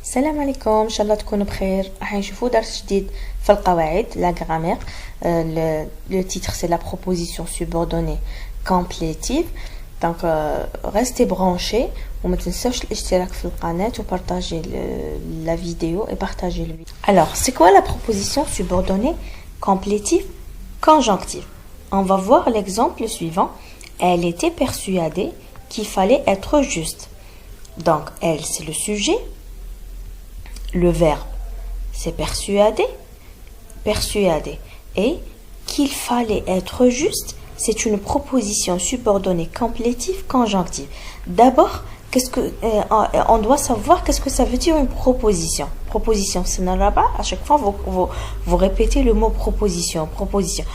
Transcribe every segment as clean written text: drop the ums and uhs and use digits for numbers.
السلام عليكم، ان شاء الله تكونوا بخير. راح نشوفوا درس جديد في القواعد لا غرامير. Le titre c'est la proposition subordonnée complétive. Donc restez branchés وما تنسوش الاشتراك في القناة وبارطاجي la vidéo et partagez le vidéo. Alors, c'est quoi la proposition subordonnée complétive conjonctive? On va voir l'exemple suivant. Elle était persuadée qu'il fallait être juste. Donc, elle, c'est le sujet. Le verbe, c'est persuader. Persuader. Et qu'il fallait être juste, c'est une proposition subordonnée complétive conjonctive. D'abord, on doit savoir qu'est-ce que ça veut dire une proposition. Proposition, c'est là-bas. À chaque fois, vous répétez le mot proposition. Proposition.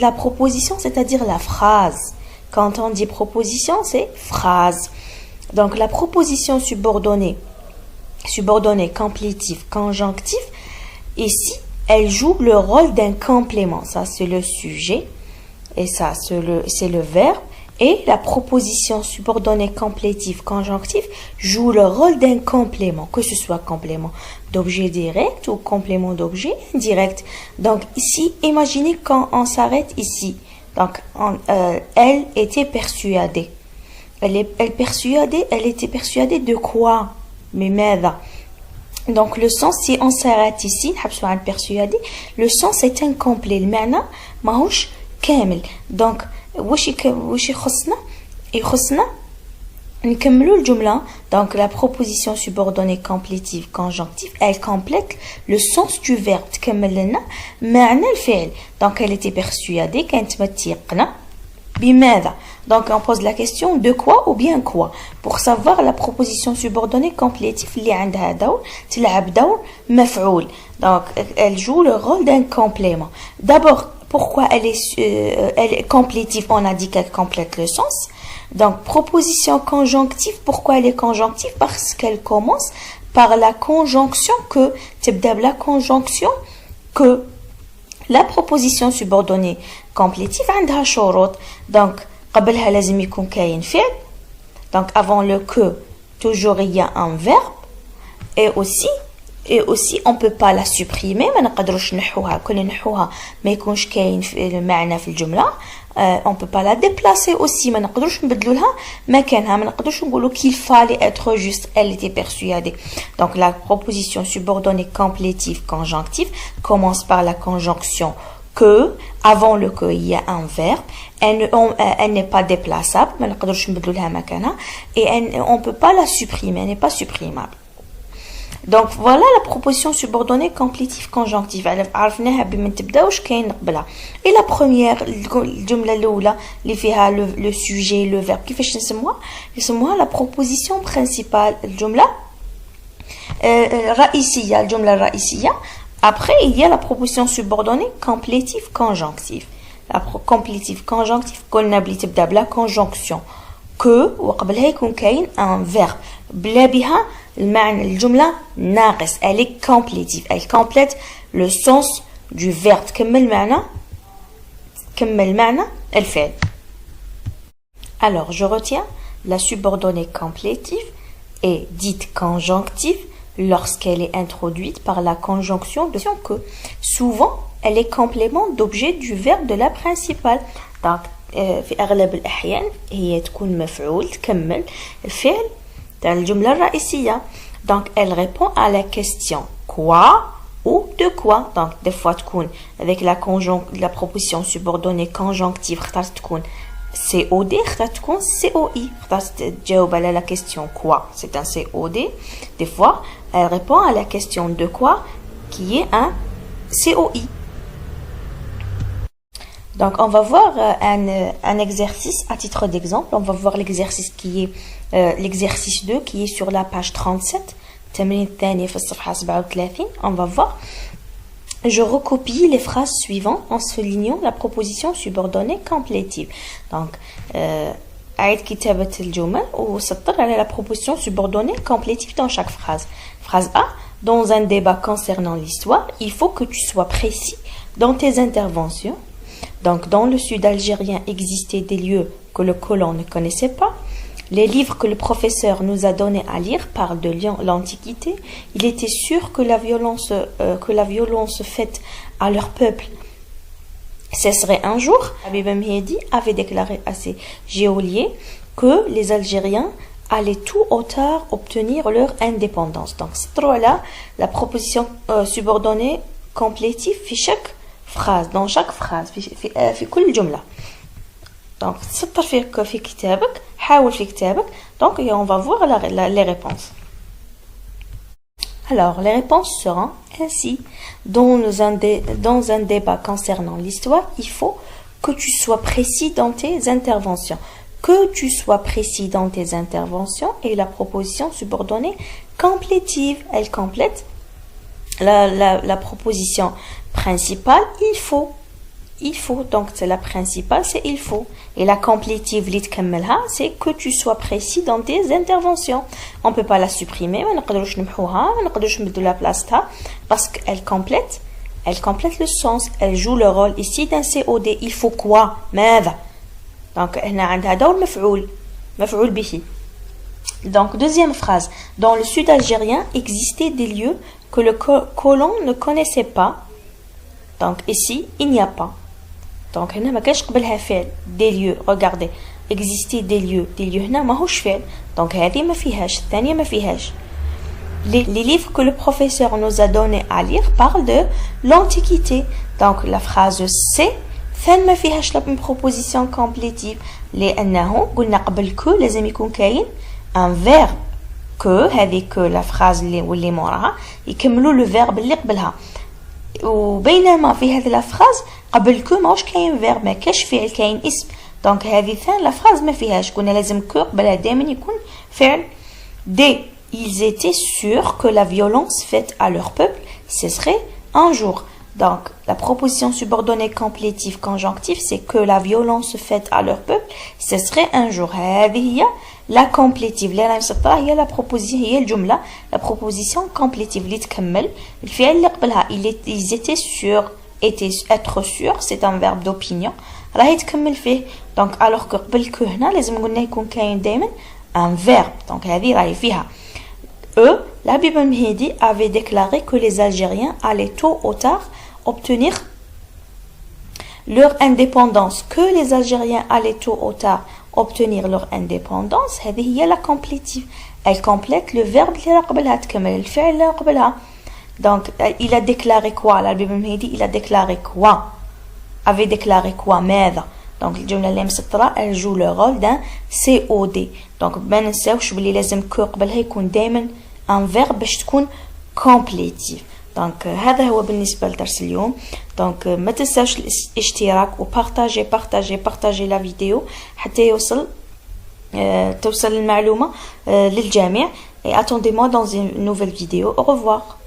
La proposition, c'est-à-dire la phrase. Quand on dit proposition, c'est phrase. Donc, la proposition subordonnée complétive conjonctive, ici, elle joue le rôle d'un complément. Ça, c'est le sujet. Et ça, c'est le verbe. Et la proposition subordonnée complétive conjonctive joue le rôle d'un complément, que ce soit complément d'objet direct ou complément d'objet indirect. Donc, ici, imaginez quand on s'arrête ici. Donc, elle était persuadée. Elle était persuadée de quoi? Mais ماذا? Donc, le sens, si on s'arrête ici, persuadé, le sens est incomplet. Le معنى ماهوش كامل. Donc, واش يخصنا نكملوا الجملة. Donc, la proposition subordonnée complétive conjonctive, elle complète le sens du verbe. تكمل لنا معنى الفعل. Donc, elle était persuadée كانت متيقنة بماذا. Donc, on pose la question de quoi ou bien quoi. Pour savoir la proposition subordonnée complétive, اللي عندها دور تلعب دور مفعول. Donc, elle joue le rôle d'un complément. D'abord, pourquoi elle est complétive? On a dit qu'elle complète le sens. Donc, proposition conjonctive, pourquoi elle est conjonctive? Parce qu'elle commence par la conjonction que, la conjonction que la proposition subordonnée complétive عندها شروط. Donc, قبلها لازم يكون كاين فعل. Donc, avant le que, toujours il y a un verbe. Et aussi on peut pas la supprimer. ما نقدروش نحوها كل نحوها ما يكونش كاين المعنى في الجملة. On peut pas la déplacer aussi. ما نقدروش نبدلوا لها مكانها. ما نقدروش نقولوا qu'il fallait être juste. Elle était persuadée. Donc la proposition subordonnée complétive conjonctive commence par la conjonction que. Avant le que, il y a un verbe. Elle n'est pas déplaçable. ما نقدروش نبدلوا لها مكانها. Et on peut pas la supprimer. Elle n'est pas supprimable. Donc voilà la proposition subordonnée complétive conjonctive. عرفناها بما تبدا واش كاين قبلها. Et la première الجملة الأولى اللي فيها le sujet le verbe كيفاش نسموها la proposition principale الجملة الرئيسية. الجملة الرئيسية. Après il y a la proposition subordonnée complétive conjonctive. La complétive conjonctive قلنا بلي تبدا بلا conjonction que وقبلها يكون كاين un verbe. بلا بها المعنى الجملة ناقص. Elle est complétive. Elle complète le sens du verbe. تكمل معنى الفعل. Alors, je retiens la subordonnée complétive est dite conjonctive lorsqu'elle est introduite par la conjonction de que. Souvent, elle est complément d'objet du verbe de la principale. Donc, في أغلب الأحيان هي تكون مفعول تكمل الفعل الجملة الرئيسية. Donc, elle répond à la question quoi ou de quoi. Donc, des fois تكون avec la proposition subordonnée conjonctive اختارت تكون COD اختارت تكون COI اختارت تجاوب على la question quoi. C'est un COD. Des fois, elle répond à la question de quoi qui est un COI. Donc, on va voir un exercice à titre d'exemple. On va voir l'exercice qui est l'exercice 2 qui est sur la page 37. التمرين الثاني في الصفحة 37. On va voir. Je recopie les phrases suivantes en soulignant la proposition subordonnée complétive. Donc, أعيد كتابة الجمل وسطر على la proposition subordonnée complétive dans chaque phrase. Phrase A. Dans un débat concernant l'histoire, il faut que tu sois précis dans tes interventions. Donc, dans le sud algérien existaient des lieux que le colon ne connaissait pas. Les livres que le professeur nous a donnés à lire parlent de l'Antiquité. Il était sûr que la violence faite à leur peuple cesserait un jour. Habib Mehdi avait déclaré à ses geôliers que les Algériens allaient tout au tard obtenir leur indépendance. Donc, c'est là la proposition subordonnée complétive في chaque phrase, dans chaque phrase, في كل جملة. Donc, سطر في كتابك، حاول في كتابك. Donc, et on va voir les réponses. Alors, les réponses seront ainsi. Dans un débat concernant l'histoire, il faut que tu sois précis dans tes interventions. Que tu sois précis dans tes interventions et la proposition subordonnée complétive. Elle complète la proposition principale, il faut. Il faut, donc c'est la principale, c'est il faut. Et la complétive, c'est que tu sois précis dans tes interventions. On ne peut pas la supprimer, parce qu'elle complète le sens. Elle joue le rôle ici d'un COD. Il faut quoi? Donc, donc, deuxième phrase. Dans le sud algérien existaient des lieux que le colon ne connaissait pas. Donc, ici, il n'y a pas. Donc, هنا ما كاش قبلها فعل. Des lieux, regardez. Exister des lieux. Des lieux هنا ماهوش فعل. Donc, هذه ما فيهاش. الثانية ما فيهاش. Les livres que le professeur nous a donnés à lire parlent de l'Antiquité. Donc, la phrase C, ثان ما فيهاش une proposition complétive. لأنه قلنا قبل que لازم يكون كاين un verbe que هذه que la phrase اللي موراها يكملوا le verbe اللي قبلها. وبينما في هذه الفراز قبل كو ماهوش كاين فيرب ما كاش فعل كاين اسم دونك هذه ثاني لا فراز ما فيهاش قلنا لازم كو قبلها دائما يكون فعل دي ils étaient sûrs que la violence faite à leur peuple cesserait un jour. Donc la proposition subordonnée complétive conjonctive c'est que la violence faite à leur peuple cesserait un jour. هذه هي la complétive اللي راهي مسطره هي لا بروبوزيسيون هي الجمله لا بروبوزيسيون كومبليتيف اللي تكمل الفعل اللي قبلها ils étaient sûrs être sûr c'est un verbe d'opinion راهي تكمل فيه دونك alors que قبل كو هنا لازم قلنا يكون كاين دائما un verbe دونك هذه راهي فيها eux l'Habib Mehdi avait déclaré que les Algériens allaient tôt ou tard obtenir leur indépendance que les Algériens allaient tôt ou tard obtenir leur indépendance. هذه هي la complétive. Elle complète le verbe اللي قبلها تكمل الفعل اللي قبلها. Donc il a déclaré quoi l'Habib Mehdi il a déclaré quoi avait déclaré quoi ماذا. Donc الجملة اللي مسطرة elle joue le rôle d'un COD. Donc ما ننساوش بلي لازم كو قبلها يكون دائما un verbe باش تكون complétive. دونك هذا هو بالنسبة لدرس اليوم. دونك ما تنساوش الاشتراك وبارتاجي لا فيديو حتى توصل المعلومة للجميع. Et attendez-moi dans une nouvelle vidéo. Au revoir.